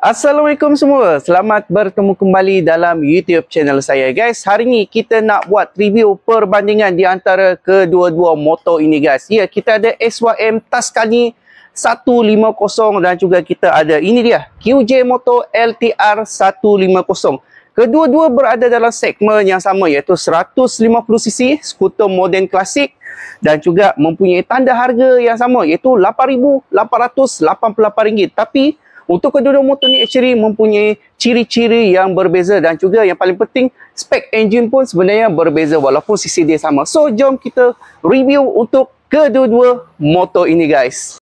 Assalamualaikum semua, selamat bertemu kembali dalam YouTube channel saya guys. Hari ni kita nak buat review perbandingan di antara kedua-dua motor ini guys. Ya, kita ada SYM Tuscany 150 dan juga kita ada ini dia QJ Moto LTR 150. Kedua-dua berada dalam segmen yang sama iaitu 150cc skuter moden klasik dan juga mempunyai tanda harga yang sama iaitu RM8,888. Tapi untuk kedua-dua motor ni actually mempunyai ciri-ciri yang berbeza dan juga yang paling penting spek engine pun sebenarnya berbeza walaupun cc dia sama. So jom kita review untuk kedua-dua motor ini guys.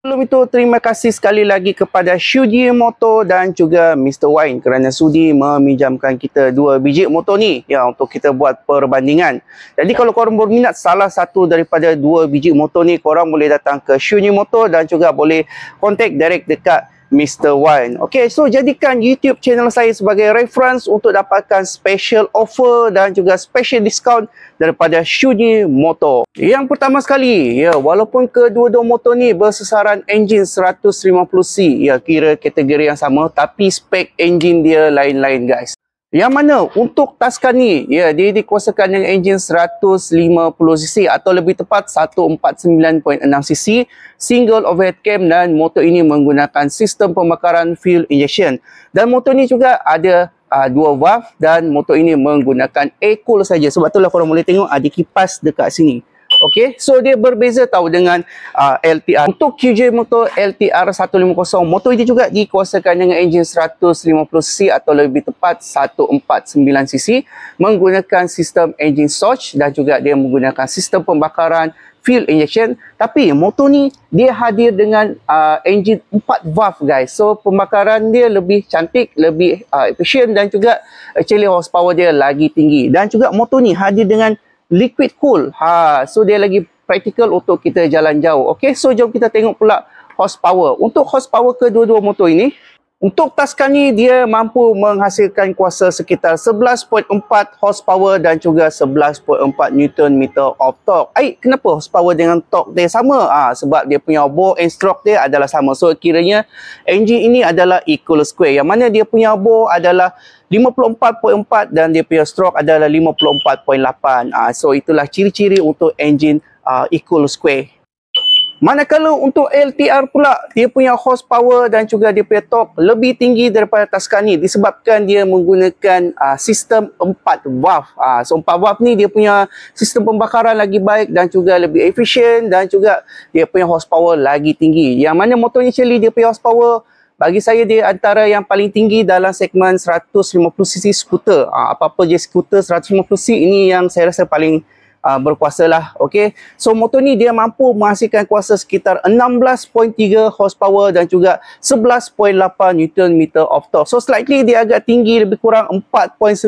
Sebelum itu, terima kasih sekali lagi kepada Shuji Moto dan juga Mr. Wine kerana sudi meminjamkan kita dua biji motor ni ya untuk kita buat perbandingan. Jadi kalau korang berminat salah satu daripada dua biji motor ni, korang boleh datang ke Shuji Moto dan juga boleh kontak direct dekat Mr. Wine. Okay, so jadikan YouTube channel saya sebagai reference untuk dapatkan special offer dan juga special discount daripada Shuji Moto. Yang pertama sekali, ya, walaupun kedua-dua motor ni bersesaran enjin 150C, ya, kira kategori yang sama, tapi spek enjin dia lain-lain guys. Yang mana untuk Tuscany, ya, dia dikuasakan dengan enjin 150cc atau lebih tepat 149.6cc single overhead cam dan motor ini menggunakan sistem pembakaran fuel injection. Dan motor ini juga ada dua valve dan motor ini menggunakan air-cool saja. Sebab itulah korang boleh tengok ada kipas dekat sini. Okey, so dia berbeza tahu dengan LTR. Untuk QJ Moto LTR 150, motor ini juga dikuasakan dengan enjin 150cc atau lebih tepat 149cc menggunakan sistem engine surge dan juga dia menggunakan sistem pembakaran fuel injection. Tapi motor ni dia hadir dengan enjin 4 valve guys. So pembakaran dia lebih cantik, lebih efisien dan juga actually horsepower dia lagi tinggi. Dan juga motor ni hadir dengan liquid cool. So dia lagi praktikal untuk kita jalan jauh. Okey, so jom kita tengok pula horsepower. Untuk horsepower kedua-dua motor ini, untuk Tuscany dia mampu menghasilkan kuasa sekitar 11.4 horsepower dan juga 11.4 Nm of torque. Kenapa horsepower dengan torque dia sama? Sebab dia punya bore and stroke dia adalah sama. So kiranya engine ini adalah equal square. Yang mana dia punya bore adalah 54.4 dan dia punya stroke adalah 54.8. So itulah ciri-ciri untuk engine equal square. Manakala untuk LTR pula, dia punya horsepower dan juga dia punya torque lebih tinggi daripada Tuscany disebabkan dia menggunakan sistem 4 valve. So 4 valve ni dia punya sistem pembakaran lagi baik dan juga lebih efisien dan juga dia punya horsepower lagi tinggi. Yang mana motor ni actually dia punya horsepower bagi saya dia antara yang paling tinggi dalam segmen 150cc skuter. Apa-apa je skuter 150cc ini yang saya rasa paling berkuasa lah. Okay, so motor ni dia mampu menghasilkan kuasa sekitar 16.3 horsepower dan juga 11.8 Nm of torque. So slightly dia agak tinggi, lebih kurang 4.9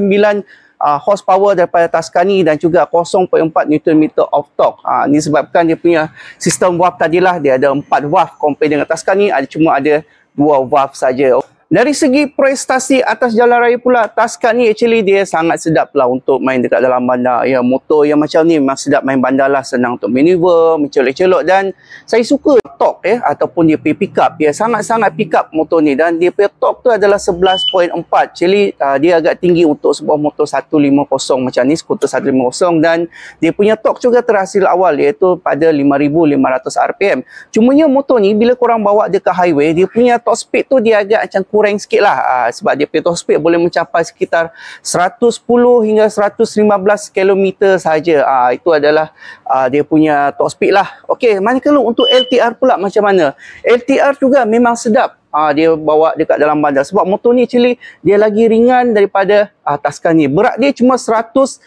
horsepower daripada Tuscany dan juga 0.4 Nm of torque. Ini sebabkan dia punya sistem valve tadilah dia ada 4 valve compare dengan Tuscany cuma ada 2 valve saja. Dari segi prestasi atas jalan raya pula, Tuscany actually dia sangat sedap lah untuk main dekat dalam bandar. Ya, motor yang macam ni memang sedap main bandar lah, senang untuk maneuver, mencolok-colok dan saya suka torque ataupun dia punya pick up. Dia sangat-sangat pick up motor ni dan dia punya torque tu adalah 11.4. Actually dia agak tinggi untuk sebuah motor 150 macam ni, skuter 150 dan dia punya torque juga terhasil awal iaitu pada 5,500 RPM. Cumanya motor ni bila korang bawa dia ke highway, dia punya top speed tu dia agak macam kurang sikit lah sebab dia punya top speed boleh mencapai sekitar 110 hingga 115 km saja. Itu adalah dia punya top speed lah. Okey, manakala untuk LTR pula macam mana? LTR juga memang sedap. dia bawa dekat dalam bandar. Sebab motor ni actually dia lagi ringan daripada Tuscany. Berat dia cuma 118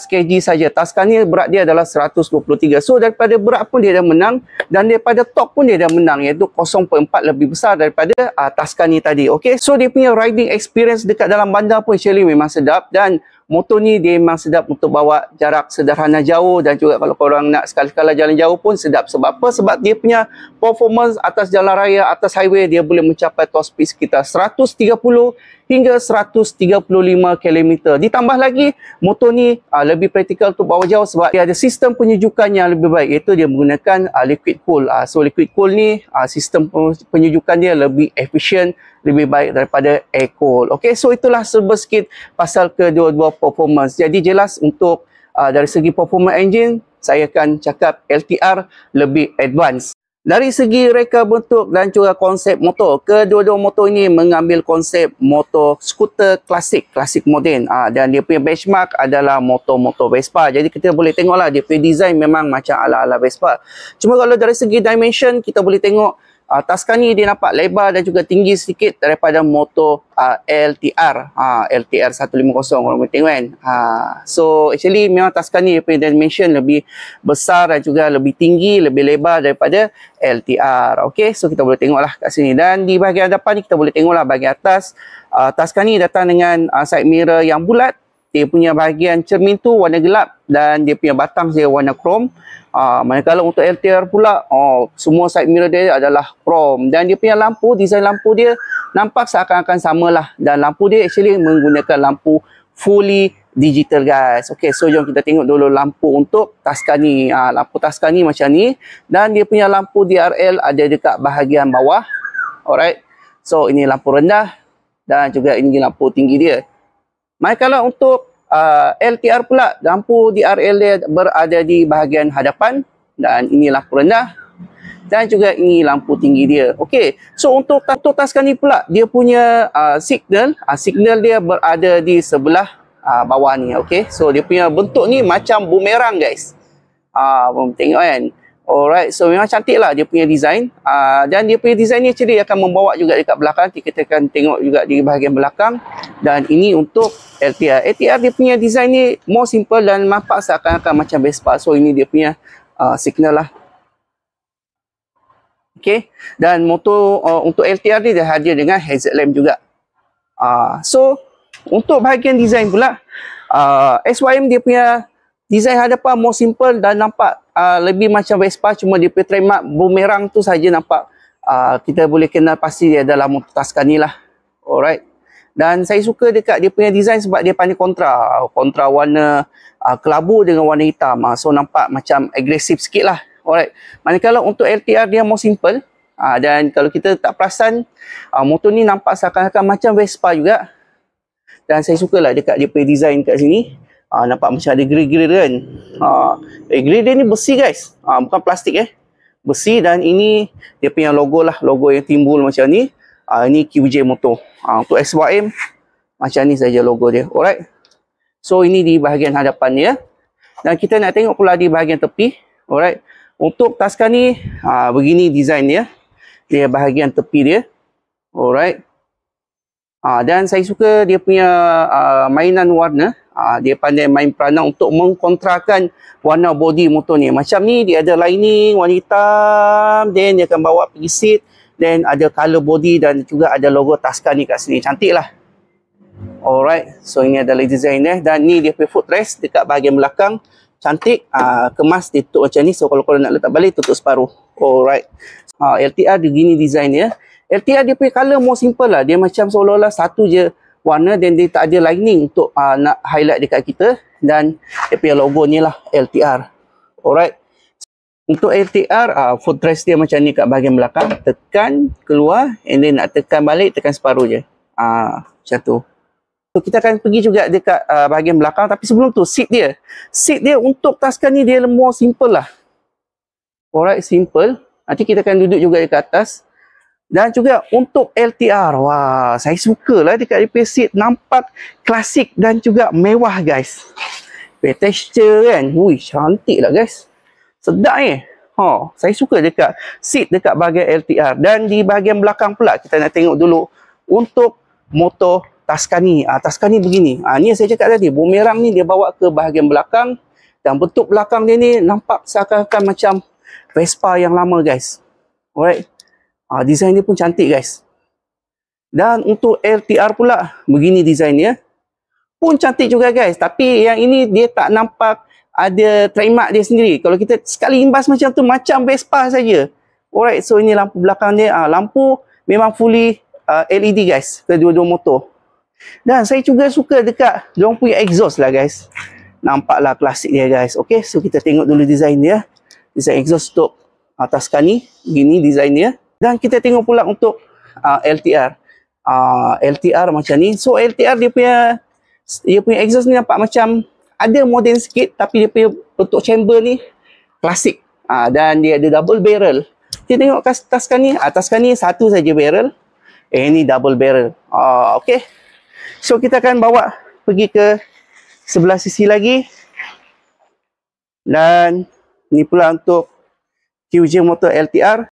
kg saja. Tuscany berat dia adalah 123. So daripada berat pun dia dah menang, dan daripada torque pun dia dah menang, iaitu 0.4 lebih besar daripada Tuscany tadi. Okay, so dia punya riding experience dekat dalam bandar pun actually memang sedap, dan motor ni dia memang sedap untuk bawa jarak sederhana jauh, dan juga kalau korang nak sekali-kala jalan jauh pun sedap. Sebab apa? Sebab dia punya performance atas jalan raya, atas highway, dia boleh mencapai top speed sekitar 130 hingga 135 km. Ditambah lagi, motor ni lebih praktikal untuk bawa jauh sebab dia ada sistem penyujukan yang lebih baik, iaitu dia menggunakan liquid cool. So liquid cool ni sistem penyujukan dia lebih efisien, lebih baik daripada air cool. Okay, so itulah serba sikit pasal kedua-dua performance. Jadi jelas untuk dari segi performance engine, saya akan cakap LTR lebih advance. Dari segi reka bentuk dan juga konsep motor, kedua-dua motor ini mengambil konsep motor skuter klasik moden. Dan dia punya benchmark adalah motor-motor Vespa. Jadi kita boleh tengoklah dia punya design memang macam ala-ala Vespa. Cuma kalau dari segi dimension, kita boleh tengok Tuscany dia nampak lebar dan juga tinggi sedikit daripada motor LTR. LTR 150 kalau boleh tengok kan. So actually memang Tuscany dia punya dimension lebih besar dan juga lebih tinggi, lebih lebar daripada LTR. Okay, so kita boleh tengoklah kat sini. Dan di bahagian depan ni kita boleh tengoklah bahagian atas. Tuscany datang dengan side mirror yang bulat. Dia punya bahagian cermin tu warna gelap dan dia punya batang dia warna krom. Manakala untuk LTR pula, semua side mirror dia adalah krom, dan dia punya lampu, desain lampu dia nampak seakan-akan samalah, dan lampu dia actually menggunakan lampu fully digital guys. Okay, so jom kita tengok dulu lampu untuk Tuscany. Lampu Tuscany macam ni, dan dia punya lampu DRL ada dekat bahagian bawah. Alright, so ini lampu rendah dan juga ini lampu tinggi dia. Manakala untuk LTR pula, lampu DRL dia berada di bahagian hadapan, dan ini lampu rendah dan juga ini lampu tinggi dia. Okey, so untuk Tuscany pula, dia punya signal dia berada di sebelah bawah ni. Okey, so dia punya bentuk ni macam bumerang guys. Tengok kan. Alright, so memang cantik lah dia punya design. Dan dia punya design ni actually akan membawa juga dekat belakang. Kita akan tengok juga di bahagian belakang. Dan ini untuk LTR. LTR dia punya design ni more simple dan nampak seakan-akan macam Vespa. So ini dia punya signal lah. Okay, dan motor untuk LTR ni dia hadir dengan hazard lamp juga. So untuk bahagian design pula, SYM dia punya design hadapan more simple dan nampak lebih macam Vespa, cuma dia punya trademark bumerang tu saja nampak. Kita boleh kenal pasti dia adalah motor Tuscany lah. Alright. Dan saya suka dekat dia punya design sebab dia pandai kontra warna kelabu dengan warna hitam. So nampak macam agresif sikit lah. Alright. Manakala untuk LTR dia more simple. Dan kalau kita tak perasan, motor ni nampak seakan-akan macam Vespa juga. Dan saya sukalah dekat dia punya design kat sini. Nampak macam ada grill-grill kan. Grill dia ni besi guys. Bukan plastik besi, dan ini dia punya logo lah. Logo yang timbul macam ni. Ini QJ Motor. Untuk SYM macam ni saja logo dia. Alright. So ini di bahagian hadapan dia. Dan kita nak tengok pula di bahagian tepi. Alright. Untuk Tuscany begini design dia. Dia bahagian tepi dia. Alright. Dan saya suka dia punya mainan warna. Dia pandai main peranan untuk mengkontrakan warna body motor ni. Macam ni dia ada lining warna hitam, then dia akan bawa pergi seat, then ada color body dan juga ada logo Tuscany kat sini. Cantik lah. Alright, so ini adalah design dia, dan ni dia punya footrest dekat bahagian belakang. Cantik, kemas dia tutup macam ni. So kalau korang nak letak balik, tutup separuh. Alright, LTR dia gini design dia. LTR dia punya color more simple lah. Dia macam seolah-olah satu je warna, dan dia tak ada lining untuk nak highlight dekat kita. Dan dia punya logo ni lah LTR. Alright. Untuk LTR, footrest dia macam ni kat bahagian belakang. Tekan, keluar, and then nak tekan balik, tekan separuh je. Macam tu. So kita akan pergi juga dekat bahagian belakang. Tapi sebelum tu, seat dia. Seat dia untuk Tuscany dia more simple lah. Alright, simple. Nanti kita akan duduk juga dekat atas. Dan juga untuk LTR, wah, saya sukalah dekat DP seat, nampak klasik dan juga mewah guys. Texture kan, ui, cantik lah guys. Sedap ni. Saya suka dekat seat dekat bahagian LTR. Dan di bahagian belakang pula kita nak tengok dulu untuk motor Tuscany. Tuscany begini. Ni saya cakap tadi, bumerang ni dia bawa ke bahagian belakang dan bentuk belakang dia ni nampak seakan-akan macam Vespa yang lama, guys. Alright. Design dia pun cantik, guys. Dan untuk LTR pula begini design dia. Pun cantik juga, guys. Tapi yang ini dia tak nampak ada trademark dia sendiri. Kalau kita sekali imbas macam tu, macam Vespa saja. Alright, so ini lampu belakang dia. Lampu memang fully LED, guys. Kedua-dua motor. Dan saya juga suka dekat diorang punya exhaust lah, guys. Nampaklah klasik dia, guys. Okay, so kita tengok dulu design dia. Design exhaust untuk Tuscany. Begini design dia. Dan kita tengok pula untuk LTR. LTR macam ni. So LTR dia punya exhaust ni nampak macam ada modern sikit, tapi dia punya bentuk chamber ni klasik. Dan dia ada double barrel. Kita tengok Tuscany. Tuscany satu saja barrel. Ini double barrel. Okay. So kita akan bawa pergi ke sebelah sisi lagi. Dan ni pula untuk QJ motor LTR.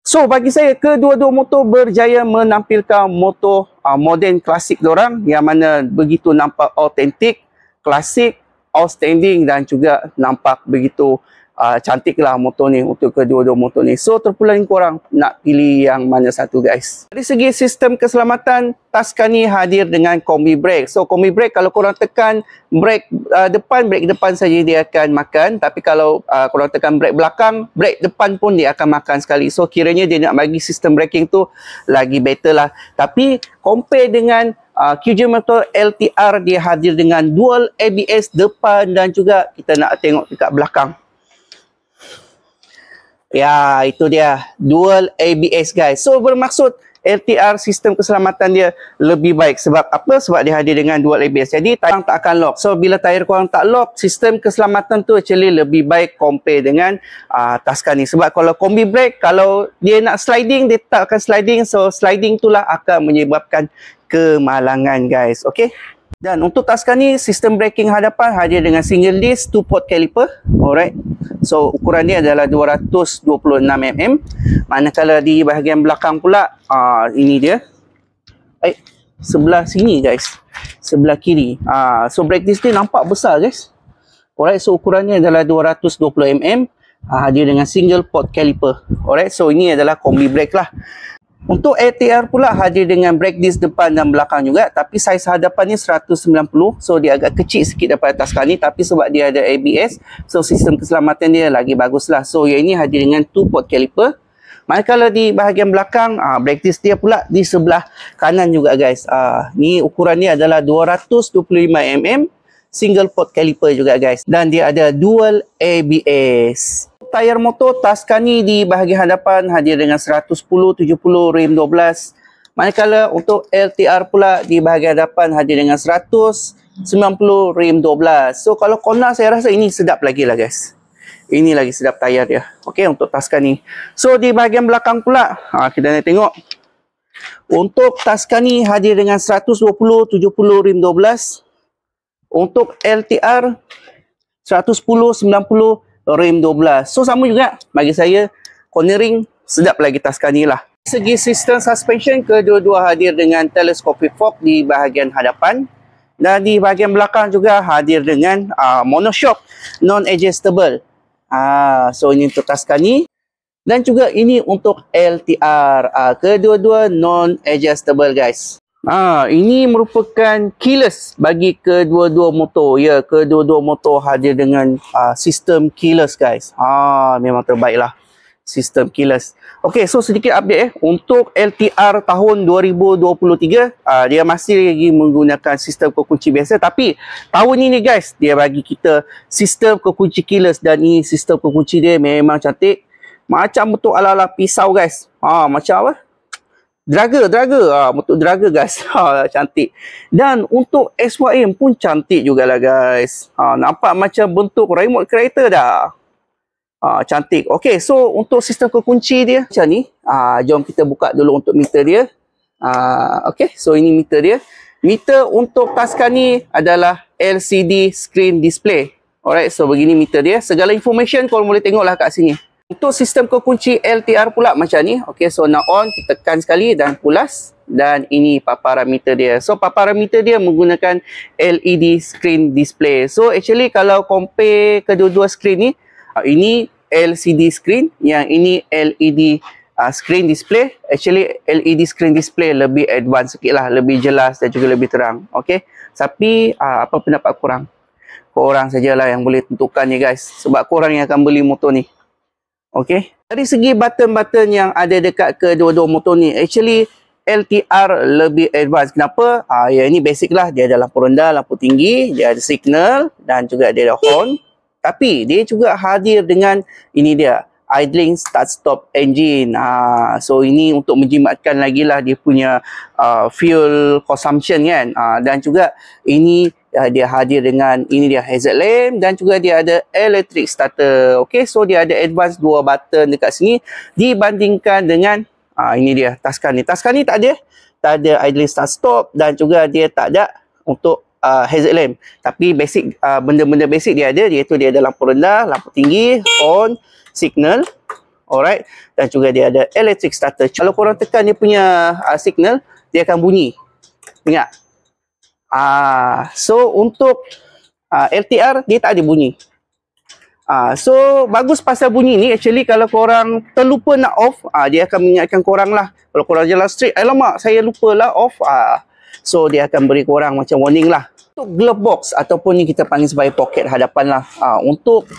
So bagi saya, kedua-dua motor berjaya menampilkan motor moden klasik diorang, yang mana begitu nampak autentik, klasik, outstanding dan juga nampak begitu cantiklah motor ni untuk kedua-dua motor ni. So terpulang korang nak pilih yang mana satu, guys. Dari segi sistem keselamatan, Tuscany hadir dengan kombi brake. So kombi brake, kalau korang tekan brake depan saja dia akan makan. Tapi kalau korang tekan brake belakang, brake depan pun dia akan makan sekali. So kiranya dia nak bagi sistem braking tu lagi better lah. Tapi compare dengan QJ motor LTR, dia hadir dengan dual ABS depan dan juga kita nak tengok dekat belakang. Ya, itu dia. Dual ABS, guys. So, bermaksud LTR sistem keselamatan dia lebih baik. Sebab apa? Sebab dia hadir dengan dual ABS. Jadi, tayar tak akan lock. So, bila tayar korang tak lock, sistem keselamatan tu actually lebih baik compare dengan Tuscany. Sebab kalau kombi brake, kalau dia nak sliding, dia tak akan sliding. So, sliding itulah akan menyebabkan kemalangan, guys. Okay? Dan untuk Tuscany, sistem braking hadapan hadir dengan single disc 2-port caliper. Alright. So ukuran dia adalah 226mm. Manakala di bahagian belakang pula, ini dia. Sebelah sini, guys. Sebelah kiri. So brake disc ni nampak besar, guys. Alright. So ukurannya adalah 220mm. Hadir dengan single port caliper. Alright. So ini adalah kombi brake lah. Untuk LTR pula hadir dengan brake disc depan dan belakang juga, tapi saiz hadapan ni 190. So dia agak kecil sikit daripada Tuscany, tapi sebab dia ada ABS, so sistem keselamatan dia lagi baguslah. So yang ini hadir dengan 2-port caliper. Manakala di bahagian belakang, brake disc dia pula di sebelah kanan juga, guys. Ni ukuran ni adalah 225mm, single port caliper juga, guys. Dan dia ada dual ABS. Tayar motor Tuscany di bahagian hadapan hadir dengan 110/70 rim 12. Manakala untuk LTR pula di bahagian hadapan hadir dengan 190 rim 12. So kalau corner saya rasa ini sedap lagi lah, guys. Ini lagi sedap tayar dia. Okey, untuk Tuscany. So di bahagian belakang pula, kita nak tengok. Untuk Tuscany hadir dengan 120/70 rim 12. Untuk LTR 110/90 rim 12. So sama juga bagi saya, cornering sedap lagi Tuscany lah. Segi sistem suspension, kedua-dua hadir dengan telescopic fork di bahagian hadapan. Dan di bahagian belakang juga hadir dengan monoshock non-adjustable. So ini untuk Tuscany. Dan juga ini untuk LTR. Kedua-dua non-adjustable, guys. Ini merupakan keyless bagi kedua-dua motor. Ya, kedua-dua motor hadir dengan sistem keyless, guys. Memang terbaik lah sistem keyless. Okey, so sedikit update untuk LTR tahun 2023. Dia masih lagi menggunakan sistem kekunci biasa, tapi tahun ini, guys, dia bagi kita sistem kekunci keyless. Dan ini sistem kekunci dia memang cantik. Macam bentuk ala-ala pisau, guys. Macam apa? Draga, bentuk draga, guys. Cantik. Dan untuk SYM pun cantik jugalah, guys. Nampak macam bentuk remote kereta dah. Cantik. Okey, so untuk sistem kekunci dia macam ni. Jom kita buka dulu untuk meter dia. Okey, so ini meter dia. Meter untuk Tuscany adalah LCD screen display. Alright, so begini meter dia. Segala information korang boleh tengoklah kat sini. Untuk sistem kekunci LTR pula macam ni. Okay, so nak on, kita tekan sekali dan pulas. Dan ini paparan meter dia. So, paparan meter dia menggunakan LED screen display. So, actually kalau compare kedua-dua screen ni, ini LCD screen, yang ini LED screen display. Actually, LED screen display lebih advance sikit lah. Lebih jelas dan juga lebih terang. Okay, tapi apa pendapat korang? Korang sajalah yang boleh tentukan ni guys. Sebab korang yang akan beli motor ni. Okay. Dari segi button-button yang ada dekat kedua-dua motor ni, actually LTR lebih advance. Kenapa? Yang ini basic lah. Dia ada lampu rendah, lampu tinggi, dia ada signal dan juga dia ada horn. Tapi dia juga hadir dengan ini dia, idling start stop engine. So ini untuk menjimatkan lagi lah dia punya fuel consumption kan. Dan juga ini dia hadir dengan ini dia hazard lamp dan juga dia ada electric starter. Okay, so dia ada advance 2 button dekat sini dibandingkan dengan ini dia Tuscan ni. Tuscan ni tak ada idling start stop dan juga dia tak ada untuk hazard lamp. Tapi basic benda-benda basic dia ada, iaitu dia ada lampu rendah, lampu tinggi, horn, signal. Alright, dan juga dia ada electric starter. Kalau korang tekan dia punya signal, dia akan bunyi. Ingat. So untuk LTR dia tak ada bunyi. So bagus pasal bunyi ni. Actually kalau korang terlupa nak off, dia akan mengingatkan korang lah. Kalau korang jalan straight, alamak saya lupa lah off. So dia akan beri korang macam warning lah. Untuk glove box ataupun ni kita panggil sebagai poket hadapan lah. Untuk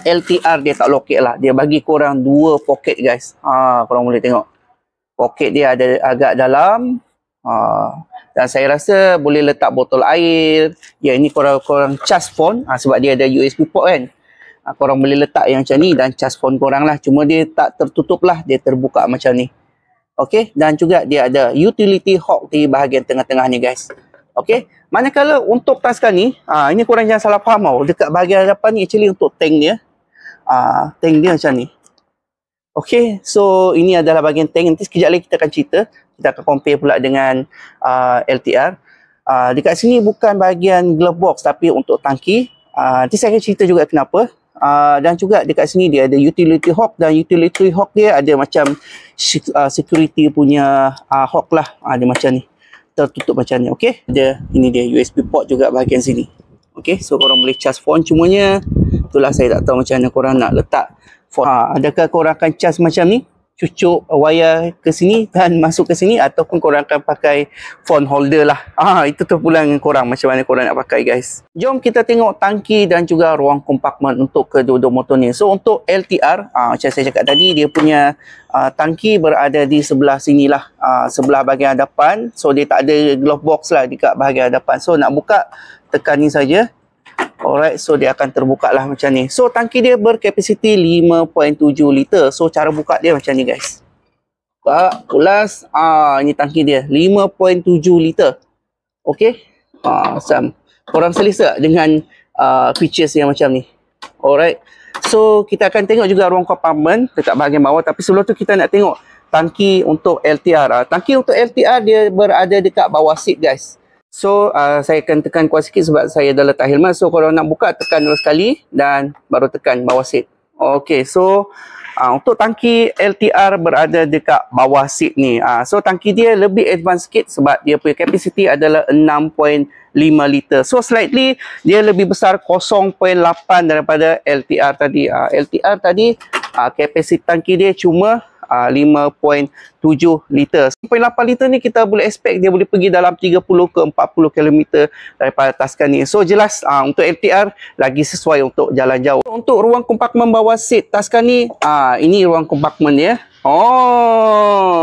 LTR dia tak loket lah. Dia bagi korang 2 poket guys. Korang boleh tengok. Poket dia ada agak dalam. Dan saya rasa boleh letak botol air. Ya, ini korang charge phone. Sebab dia ada USB port kan. Korang boleh letak yang macam ni dan charge phone korang lah. Cuma dia tak tertutup lah. Dia terbuka macam ni. Okay. Dan juga dia ada utility hook di bahagian tengah-tengah ni guys. Okay. Manakala untuk Tuscan ni. Ini korang jangan salah faham tau. Dekat bahagian hadapan ni actually untuk tank dia. Tank dia macam ni. Okay. So ini adalah bahagian tank. Nanti sekejap lagi kita akan cerita. Kita akan compare pula dengan LTR. Dekat sini bukan bahagian glove box tapi untuk tangki. Nanti saya akan cerita juga kenapa. Dan juga dekat sini dia ada utility hook. Dan utility hook dia ada macam security punya hook lah. Dia macam ni. Tertutup macam ni. Okay. Ini dia USB port juga bahagian sini. Okay. So korang boleh charge phone. Cumanya itulah saya tak tahu macam mana korang nak letak phone. Adakah korang akan charge macam ni? Cucuk wayar ke sini dan masuk ke sini, ataupun korang akan pakai phone holder lah. Itu terpulang dengan korang macam mana korang nak pakai guys. Jom kita tengok tangki dan juga ruang kompartmen untuk kedua-dua motor ni. So untuk LTR, macam saya cakap tadi, dia punya tangki berada di sebelah sini lah, sebelah bahagian hadapan. So dia tak ada glove box lah dekat bahagian hadapan. So nak buka, tekan ni saja. Alright, so dia akan terbuka lah macam ni. So tangki dia berkapasiti 5.7 liter. So cara buka dia macam ni guys. Buka, pulas. Ini tangki dia 5.7 liter. Okay. Korang selesa dengan features yang macam ni. Alright. So kita akan tengok juga ruang kompartmen dekat bahagian bawah. Tapi sebelum tu kita nak tengok tangki untuk LTR. Tangki untuk LTR dia berada dekat bawah seat guys. So, saya akan tekan kuat sikit sebab saya dah letak helmet. So, kalau nak buka, tekan dulu sekali dan baru tekan bawah seat. Okay, so untuk tangki LTR berada dekat bawah seat ni. So, tangki dia lebih advance sikit sebab dia punya kapasiti adalah 6.5 liter. So, slightly dia lebih besar 0.8 daripada LTR tadi. LTR tadi, kapasiti tangki dia cuma 5.7 liter. 1.8 liter ni kita boleh expect dia boleh pergi dalam 30 ke 40 km daripada Tuscan ni. So jelas untuk LTR lagi sesuai untuk jalan jauh. Untuk ruang kompartmen bawah seat Tuscan ni, ini ruang kompartmen dia.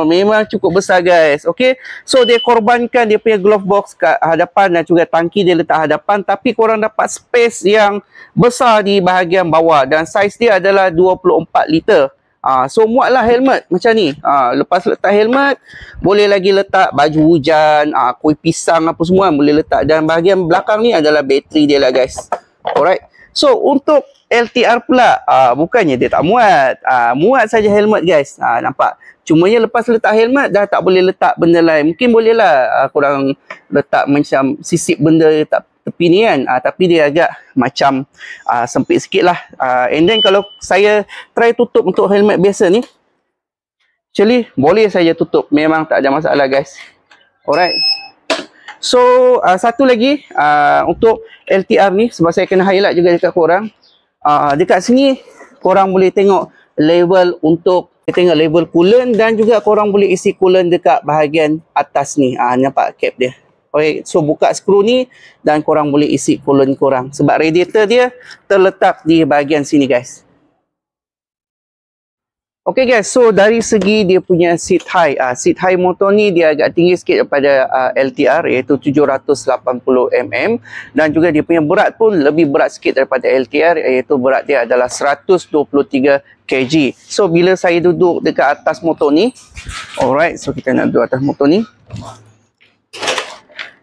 Memang cukup besar guys. Okay. So dia korbankan dia punya glove box kat hadapan dan juga tangki dia letak hadapan. Tapi korang dapat space yang besar di bahagian bawah. Dan saiz dia adalah 24 liter. So muatlah helmet macam ni. Lepas letak helmet, boleh lagi letak baju hujan, kuih pisang apa semua boleh letak. Dan bahagian belakang ni adalah bateri dia lah guys. Alright. So untuk LTR pula, bukannya dia tak muat. Muat saja helmet guys. Nampak. Cumanya lepas letak helmet dah tak boleh letak benda lain. Mungkin boleh lah korang letak macam sisip benda tak tepi ni kan, tapi dia agak macam sempit sikit lah. And then kalau saya try tutup untuk helmet biasa ni, actually boleh saja tutup, memang tak ada masalah guys. Alright. So satu lagi untuk LTR ni, sebab saya kena highlight juga dekat korang, dekat sini korang boleh tengok level untuk level coolant, dan juga korang boleh isi coolant dekat bahagian atas ni. Nampak cap dia. Okay, so buka skru ni dan korang boleh isi coolant korang, sebab radiator dia terletak di bahagian sini guys. Okay guys, so dari segi dia punya seat height motor ni dia agak tinggi sikit daripada LTR, iaitu 780mm, dan juga dia punya berat pun lebih berat sikit daripada LTR, iaitu berat dia adalah 123 kg. So bila saya duduk dekat atas motor ni, alright, so kita nak duduk atas motor ni.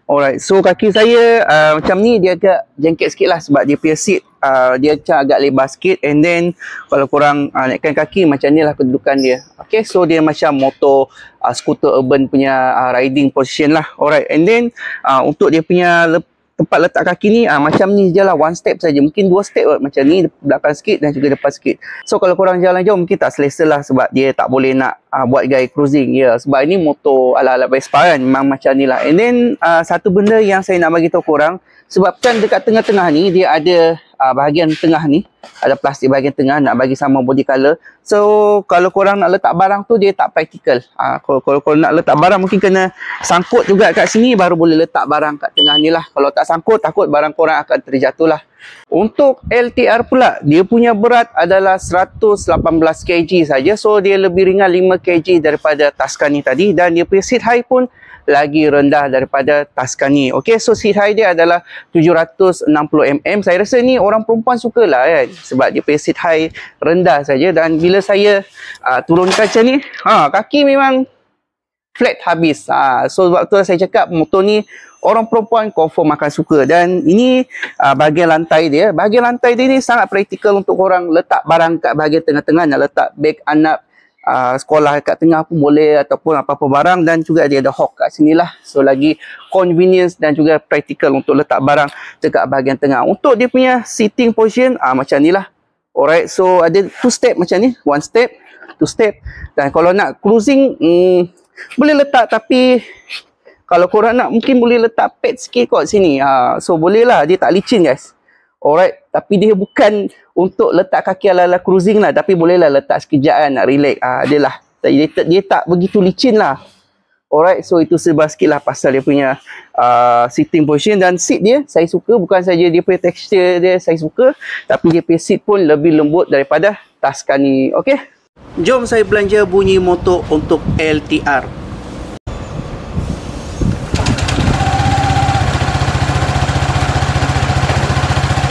Alright, so kaki saya macam ni, dia agak jengket sikit lah sebab dia punya seat dia macam agak lebar sikit. And then kalau korang naikkan kaki, macam ni lah kedudukan dia. Okay, so dia macam motor skuter urban punya riding position lah. Alright, and then untuk dia punya tempat letak kaki ni macam ni je lah, one step saja, mungkin dua step macam ni, belakang sikit dan juga depan sikit. So kalau korang jalan jauh mungkin tak selesa lah, sebab dia tak boleh nak buat gaya cruising. Ya, sebab ini motor ala-ala Vespa kan, memang macam ni lah. And then satu benda yang saya nak bagi tahu korang, sebabkan dekat tengah-tengah ni dia ada bahagian tengah ni, ada plastik bahagian tengah nak bagi sama body color. So kalau korang nak letak barang tu, dia tak praktikal. Kalau korang nak letak barang mungkin kena sangkut juga kat sini, baru boleh letak barang kat tengah ni lah. Kalau tak sangkut, takut barang korang akan terjatuh lah. Untuk LTR pula, dia punya berat adalah 118 kg saja. So dia lebih ringan 5 kg daripada Tuscany tadi, dan dia punya seat height pun lagi rendah daripada Tuscany. Okay, so seat height dia adalah 760mm. Saya rasa ni orang perempuan suka lah kan, sebab dia punya seat height rendah saja. Dan bila saya turunkan macam ni, kaki memang flat habis. So sebab tu saya cakap motor ni orang perempuan confirm akan suka. Dan ini bahagian lantai dia. Bahagian lantai dia ni sangat praktikal untuk orang letak barang kat bahagian tengah-tengah. Nak letak beg anak sekolah kat tengah pun boleh, ataupun apa-apa barang. Dan juga dia ada hook kat sini lah. So lagi convenience dan juga praktikal untuk letak barang dekat bahagian tengah. Untuk dia punya seating position macam ni lah. Alright, so ada 2 step macam ni, 1 step, 2 step. Dan kalau nak cruising boleh letak, tapi kalau korang nak mungkin boleh letak pad sikit kot sini. So boleh lah, dia tak licin guys. Alright, tapi dia bukan untuk letak kaki ala-ala cruising lah, tapi boleh lah letak sekejap kan, nak relax. Dia lah, dia tak begitu licin lah. Alright, so itu sebab sikit lah pasal dia punya sitting position. Dan seat dia saya suka, bukan saja dia punya texture dia saya suka, tapi dia punya seat pun lebih lembut daripada Tuscany. Okay, jom saya belanja bunyi motor untuk LTR.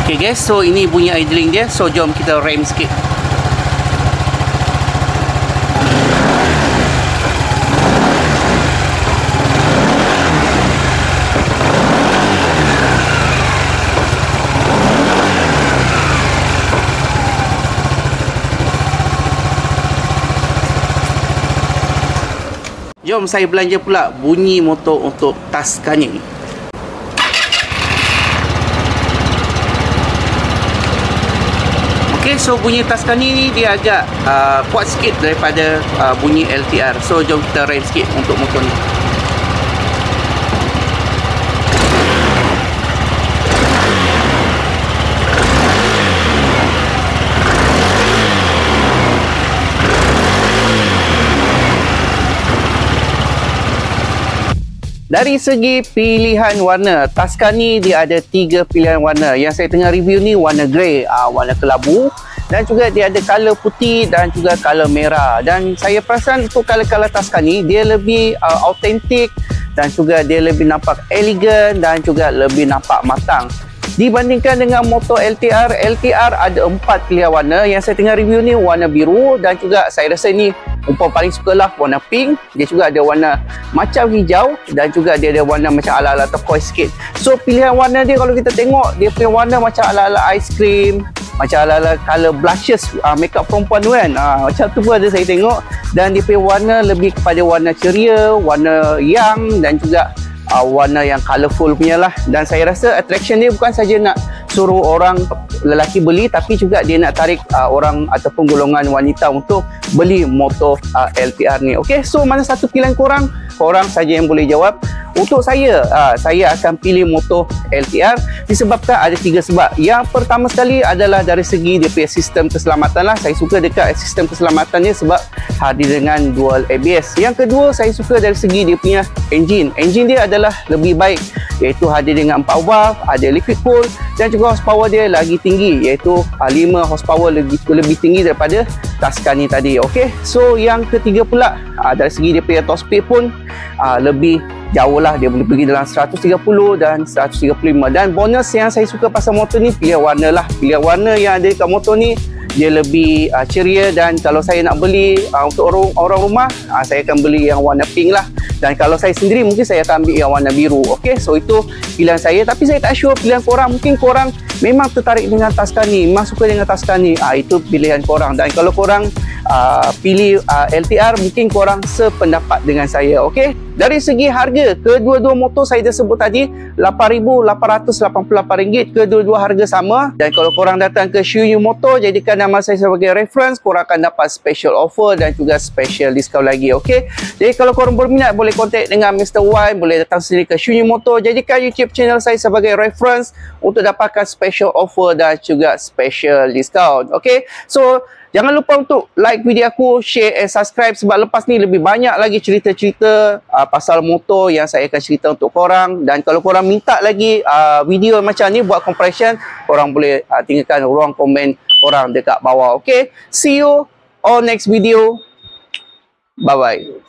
Okay guys, so ini bunyi idling dia. So jom kita rem sikit. Jom saya belanja pula bunyi motor untuk Tuscany. Okay, so bunyi Tuscany ni dia agak kuat sikit daripada bunyi LTR. So jom kita rem sikit untuk motor ni. Dari segi pilihan warna, Tuscany dia ada 3 pilihan warna. Yang saya tengah review ni warna grey, warna kelabu, dan juga dia ada color putih dan juga color merah. Dan saya perasan untuk color-color Tuscany dia lebih autentik, dan juga dia lebih nampak elegan dan juga lebih nampak matang. Dibandingkan dengan motor LTR, LTR ada 4 pilihan warna. Yang saya tengah review ni warna biru, dan juga saya rasa ni umpam paling sukalah warna pink. Dia juga ada warna macam hijau, dan juga dia ada warna macam ala-ala turquoise sikit. So pilihan warna dia kalau kita tengok, dia punya warna macam ala-ala ice cream, macam ala-ala color blushes makeup perempuan tu kan. Macam tu pun ada saya tengok. Dan dia punya warna lebih kepada warna ceria, warna young, dan juga warna yang colourful punya lah. Dan saya rasa attraction dia bukan saja nak suruh orang lelaki beli, tapi juga dia nak tarik orang ataupun golongan wanita untuk beli motor LTR ni. Okey, so mana satu pilihan korang? Korang saja yang boleh jawab. Untuk saya akan pilih motor LTR disebabkan ada 3 sebab. Yang pertama sekali adalah dari segi dia punya sistem keselamatan lah. Saya suka dekat sistem keselamatannya sebab hadir dengan dual ABS. Yang kedua, saya suka dari segi dia punya enjin. Enjin dia adalah lebih baik, iaitu hadir dengan 4 valve, ada liquid cool, dan juga horsepower dia lagi tinggi, iaitu 5 horsepower lebih tinggi daripada Tuscany tadi. Okey, so yang ketiga pula, dari segi dia punya top speed pun lebih jauh lah, dia boleh pergi dalam 130 dan 135. Dan bonus yang saya suka pasal motor ni, pilihan warna lah. Pilihan warna yang ada dekat motor ni dia lebih ceria, dan kalau saya nak beli untuk orang rumah, saya akan beli yang warna pink lah. Dan kalau saya sendiri mungkin saya akan ambil yang warna biru. Okey, so itu pilihan saya, tapi saya tak sure pilihan korang. Mungkin korang memang tertarik dengan Tuscany, memang suka dengan Tuscany, itu pilihan korang. Dan kalau korang pilih LTR, mungkin korang sependapat dengan saya. Okey, dari segi harga, kedua-dua motor saya dah sebut tadi, RM8,888, kedua-dua harga sama. Dan kalau korang datang ke Shunyi Motor, jadikan nama saya sebagai reference, korang akan dapat special offer dan juga special discount lagi. Okey, jadi kalau korang berminat, boleh kontak dengan Mr. Y, boleh datang sendiri ke Shunyi Motor. Jadikan YouTube channel saya sebagai reference untuk dapatkan special offer dan juga special discount. Okey, so jangan lupa untuk like video aku, share and subscribe, sebab lepas ni lebih banyak lagi cerita-cerita pasal motor yang saya akan cerita untuk korang. Dan kalau korang minta lagi video macam ni buat comparison, korang boleh tinggalkan ruang komen korang dekat bawah. Okay, see you on next video. Bye bye.